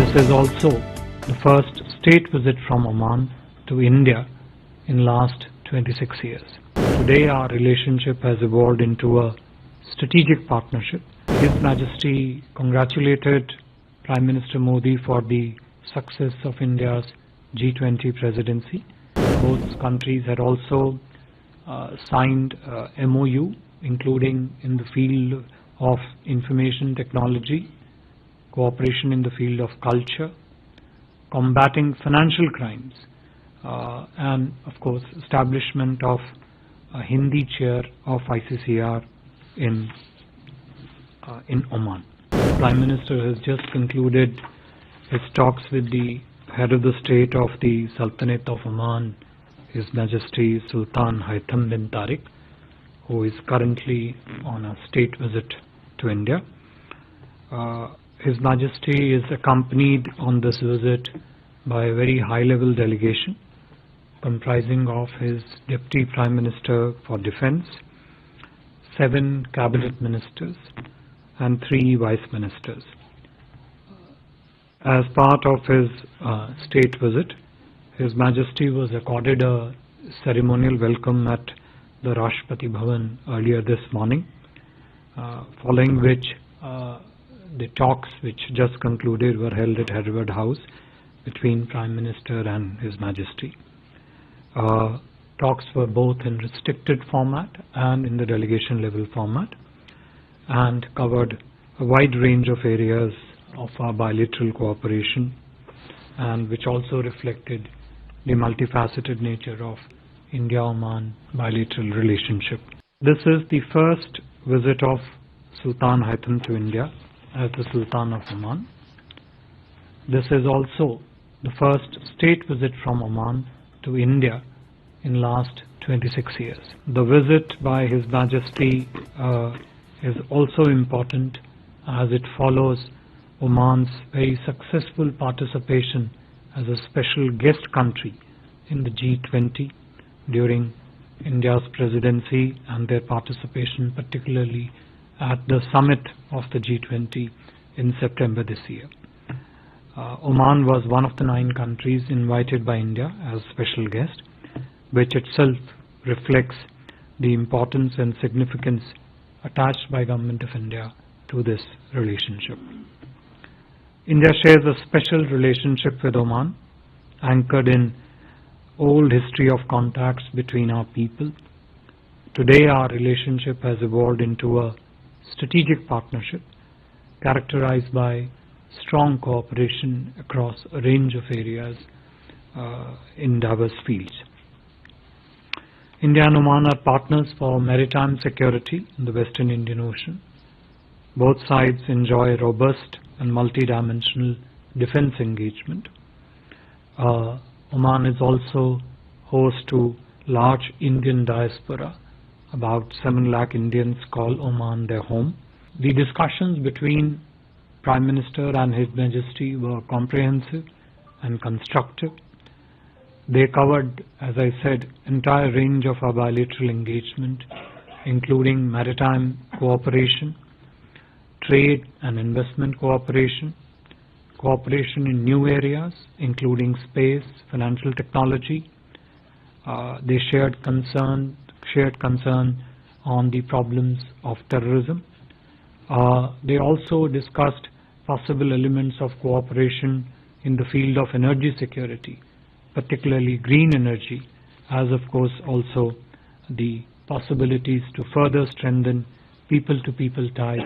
This is also the first state visit from Oman to India in last 26 years. Today our relationship has evolved into a strategic partnership. His Majesty congratulated Prime Minister Modi for the success of India's G20 presidency. Both countries had also signed MOU, including in the field of information technology, cooperation in the field of culture, combating financial crimes, and of course establishment of a Hindi chair of ICCR in Oman. The Prime Minister has just concluded his talks with the head of the state of the Sultanate of Oman, His Majesty Sultan Haitham bin Tarik, who is currently on a state visit to India. His Majesty is accompanied on this visit by a very high-level delegation comprising of his Deputy Prime Minister for Defence, 7 Cabinet Ministers and 3 Vice Ministers. As part of his state visit, His Majesty was accorded a ceremonial welcome at the Rashtrapati Bhavan earlier this morning, following which the talks which just concluded were held at Hyderabad House between Prime Minister and His Majesty. Talks were both in restricted format and in the delegation level format, and covered a wide range of areas of our bilateral cooperation, and which also reflected the multifaceted nature of India-Oman bilateral relationship. This is the first visit of Sultan Haitham to India as the Sultan of Oman. This is also the first state visit from Oman to India in last 26 years. The visit by His Majesty is also important as it follows Oman's very successful participation as a special guest country in the G20 during India's presidency, and their participation particularly at the summit of the G20 in September this year. Oman was one of the 9 countries invited by India as special guest, which itself reflects the importance and significance attached by Government of India to this relationship. India shares a special relationship with Oman, anchored in old history of contacts between our people. Today our relationship has evolved into a strategic partnership characterized by strong cooperation across a range of areas in diverse fields. India and Oman are partners for maritime security in the Western Indian Ocean. Both sides enjoy robust and multidimensional defense engagement. Oman is also host to large Indian diaspora. About 7 lakh Indians call Oman their home. The discussions between Prime Minister and His Majesty were comprehensive and constructive. They covered, as I said, entire range of our bilateral engagement, including maritime cooperation, trade and investment cooperation, cooperation in new areas including space, financial technology. They shared concern on the problems of terrorism. They also discussed possible elements of cooperation in the field of energy security, particularly green energy, as of course also the possibilities to further strengthen people-to-people ties,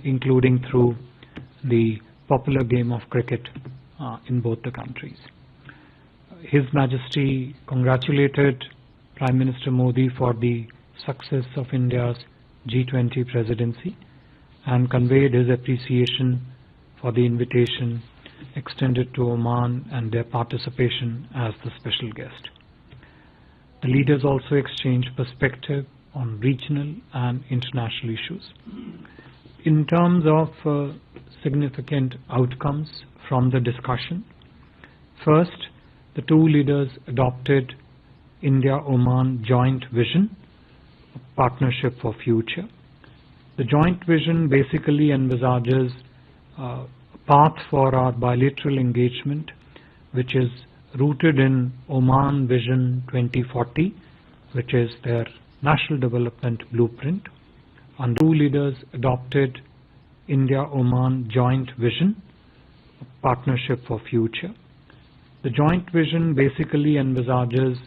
including through the popular game of cricket in both the countries. His Majesty congratulated Prime Minister Modi for the success of India's G20 presidency and conveyed his appreciation for the invitation extended to Oman and their participation as the special guest. The leaders also exchanged perspective on regional and international issues. In terms of significant outcomes from the discussion, first, the 2 leaders adopted India-Oman joint vision, a partnership for future. The joint vision basically envisages a path for our bilateral engagement, which is rooted in Oman Vision 2040, which is their national development blueprint. And two leaders adopted India-Oman joint vision, partnership for future. The joint vision basically envisages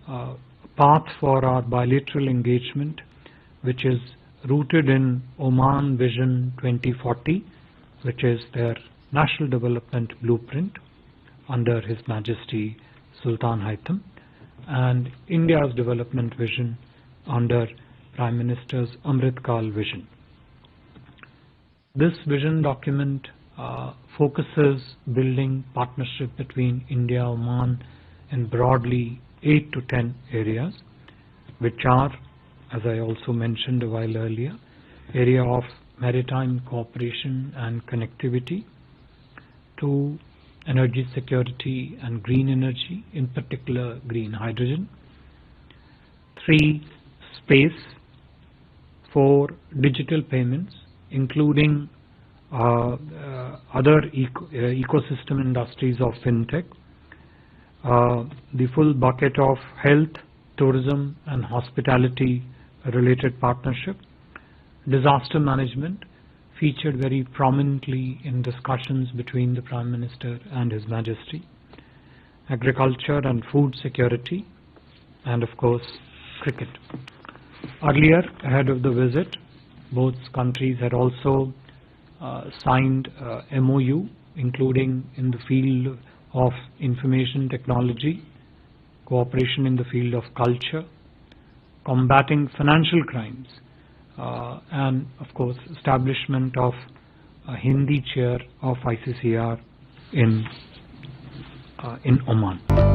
a path for our bilateral engagement, which is rooted in Oman Vision 2040, which is their national development blueprint under His Majesty Sultan Haitham, and India's development vision under Prime Minister's Amrit vision. This vision document focuses building partnership between India and Oman in broadly 8 to 10 areas, which are, as I also mentioned a while earlier, area of maritime cooperation and connectivity, 2, energy security and green energy, in particular green hydrogen, 3, space, 4, digital payments, including other ecosystem industries of fintech, the full bucket of health, tourism and hospitality related partnership, disaster management featured very prominently in discussions between the Prime Minister and His Majesty, agriculture and food security, and of course cricket. Earlier, ahead of the visit, both countries had also signed MOU, including in the field of information technology, cooperation in the field of culture, combating financial crimes, and of course establishment of a Hindi chair of ICCR in Oman.